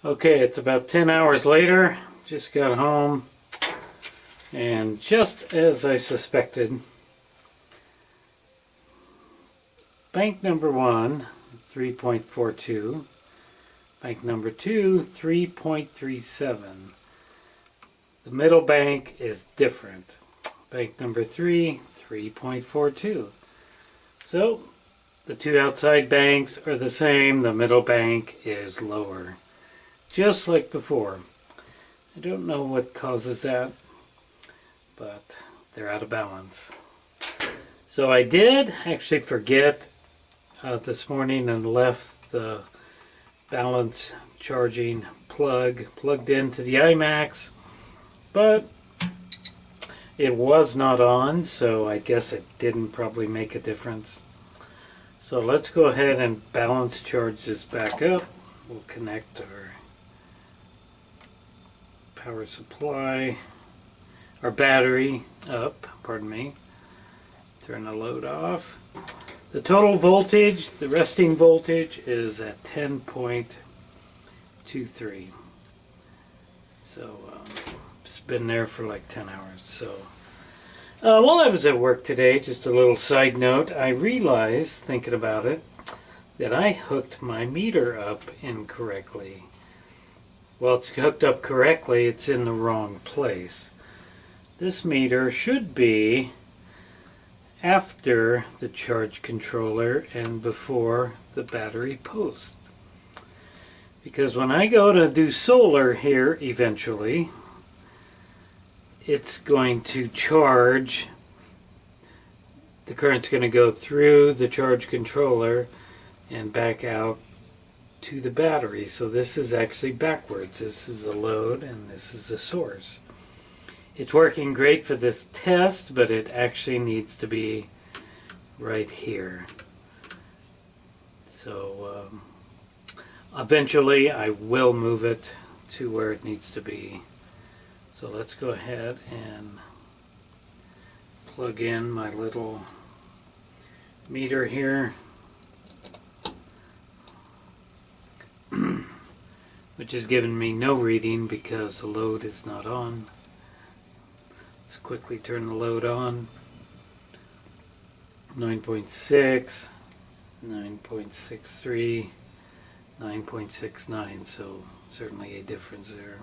Okay, it's about 10 hours later. Just got home, and just as I suspected, bank number 1, 3.42, bank number 2, 3.37. The middle bank is different. Bank number 3, 3.42. So the two outside banks are the same. The middle bank is lower, just like before. I don't know what causes that, but they're out of balance. So I did actually forget this morning and left the balance charging plugged into the iMacs, but it was not on, so I guess it didn't probably make a difference. So let's go ahead and balance charge this back up. We'll connect our power supply, our battery up, pardon me. Turn the load off. The total voltage, the resting voltage, is at 10.23. So it's been there for like 10 hours. So while I was at work today, just a little side note, I realized, thinking about it, that I hooked my meter up incorrectly. Well, it's hooked up correctly, it's in the wrong place. This meter should be after the charge controller and before the battery post. Because when I go to do solar here eventually, it's going to charge, the current's going to go through the charge controller and back out to the battery. So this is actually backwards. This is a load and this is a source. It's working great for this test, but it actually needs to be right here. So eventually I will move it to where it needs to be. So let's go ahead and plug in my little meter here, which is giving me no reading because the load is not on. Let's quickly turn the load on. 9.6, 9.63, 9.69, so certainly a difference there.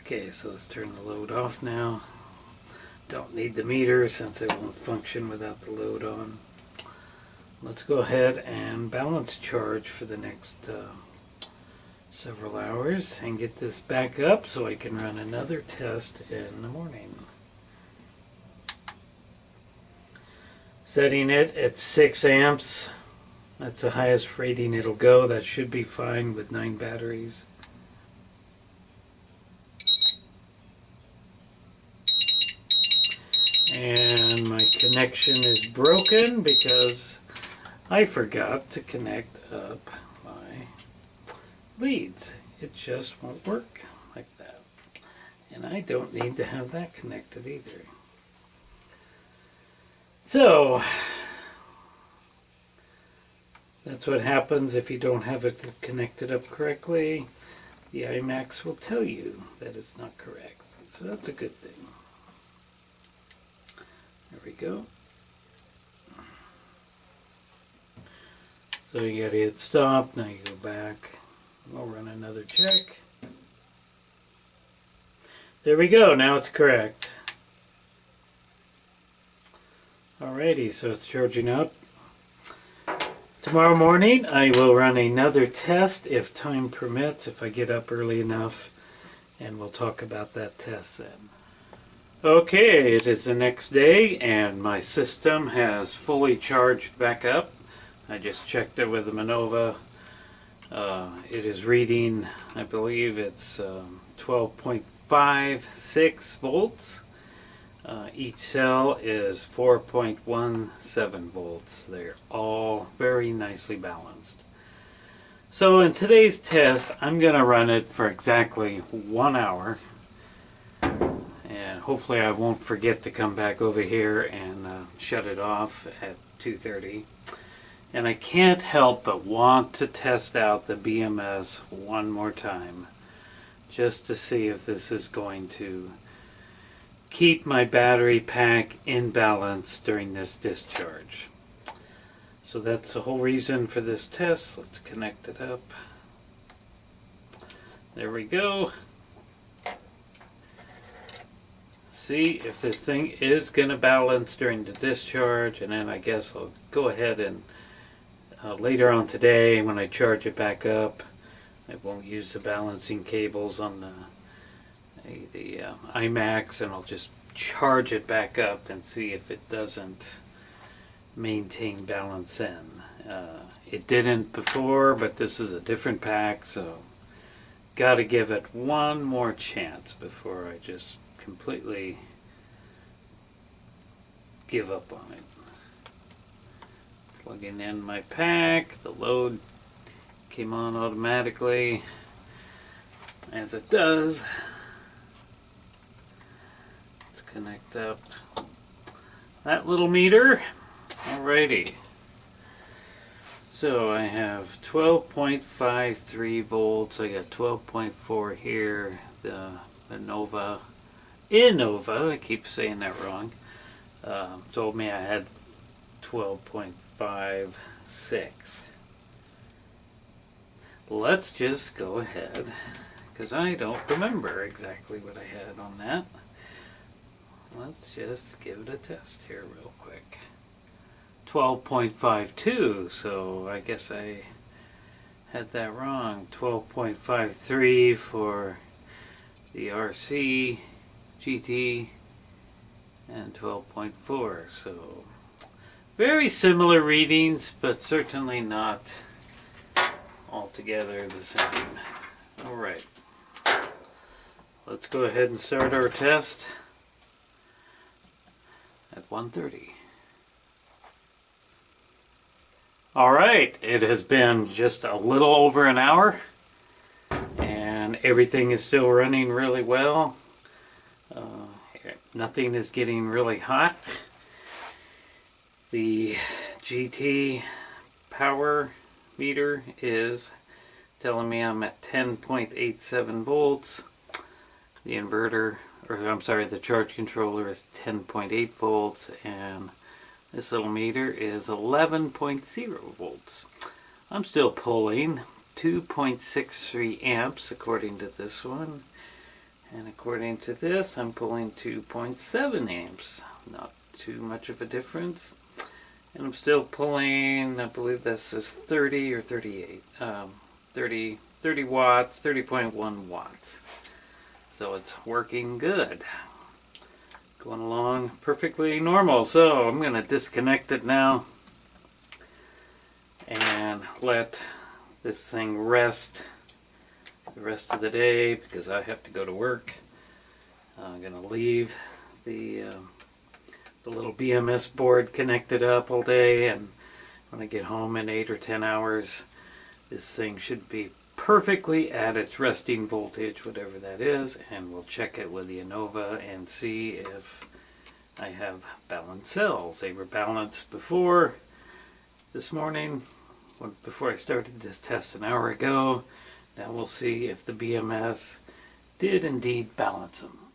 Okay, so let's turn the load off now. Don't need the meter since it won't function without the load on. Let's go ahead and balance charge for the next several hours and get this back up so I can run another test in the morning. Setting it at 6 amps. That's the highest rating it'll go. That should be fine with 9 batteries. And my connection is broken because I forgot to connect up my leads. It just won't work like that. And I don't need to have that connected either. So that's what happens if you don't have it connected up correctly. The iMacs will tell you that it's not correct. So that's a good thing. There we go. So you gotta hit stop. Now you go back. We'll run another check. There we go. Now it's correct. Alrighty, so it's charging up. Tomorrow morning I will run another test if time permits, if I get up early enough, and we'll talk about that test then. Okay, it is the next day and my system has fully charged back up. I just checked it with the Manova. It is reading, I believe it's 12.56 volts. Each cell is 4.17 volts. They're all very nicely balanced. So in today's test, I'm going to run it for exactly 1 hour. And hopefully I won't forget to come back over here and shut it off at 2:30. And I can't help but want to test out the BMS one more time, just to see if this is going to keep my battery pack in balance during this discharge. So that's the whole reason for this test. Let's connect it up. There we go. See if this thing is going to balance during the discharge, and then I guess I'll go ahead and later on today when I charge it back up, I won't use the balancing cables on the iMacs, and I'll just charge it back up and see if it doesn't maintain balance in. It didn't before, but this is a different pack, so got to give it one more chance before I just completely give up on it. Plugging in my pack, the load came on automatically, as it does. Let's connect up that little meter. Alrighty. So I have 12.53 volts. I got 12.4 here. The Innova, I keep saying that wrong, told me I had 12.56. Let's just go ahead, because I don't remember exactly what I had on that. Let's just give it a test here real quick. 12.52, so I guess I had that wrong. 12.53 for the RC, GT, and 12.4. So very similar readings, but certainly not altogether the same. Alright, let's go ahead and start our test at 1:30. Alright, it has been just a little over an hour, and everything is still running really well. Nothing is getting really hot. The GT power meter is telling me I'm at 10.87 volts. The inverter, or I'm sorry, the charge controller is 10.8 volts, and this little meter is 11.0 volts. I'm still pulling 2.63 amps according to this one, and according to this I'm pulling 2.7 amps. Not too much of a difference. And I'm still pulling, I believe this is 30 or 38, 30 watts, 30.1 watts. So it's working good. Going along perfectly normal. So I'm going to disconnect it now and let this thing rest the rest of the day, because I have to go to work. I'm going to leave the little BMS board connected up all day, and when I get home in 8 or 10 hours, this thing should be perfectly at its resting voltage, whatever that is, and we'll check it with the Innova and see if I have balanced cells. They were balanced before this morning, before I started this test an hour ago. Now we'll see if the BMS did indeed balance them.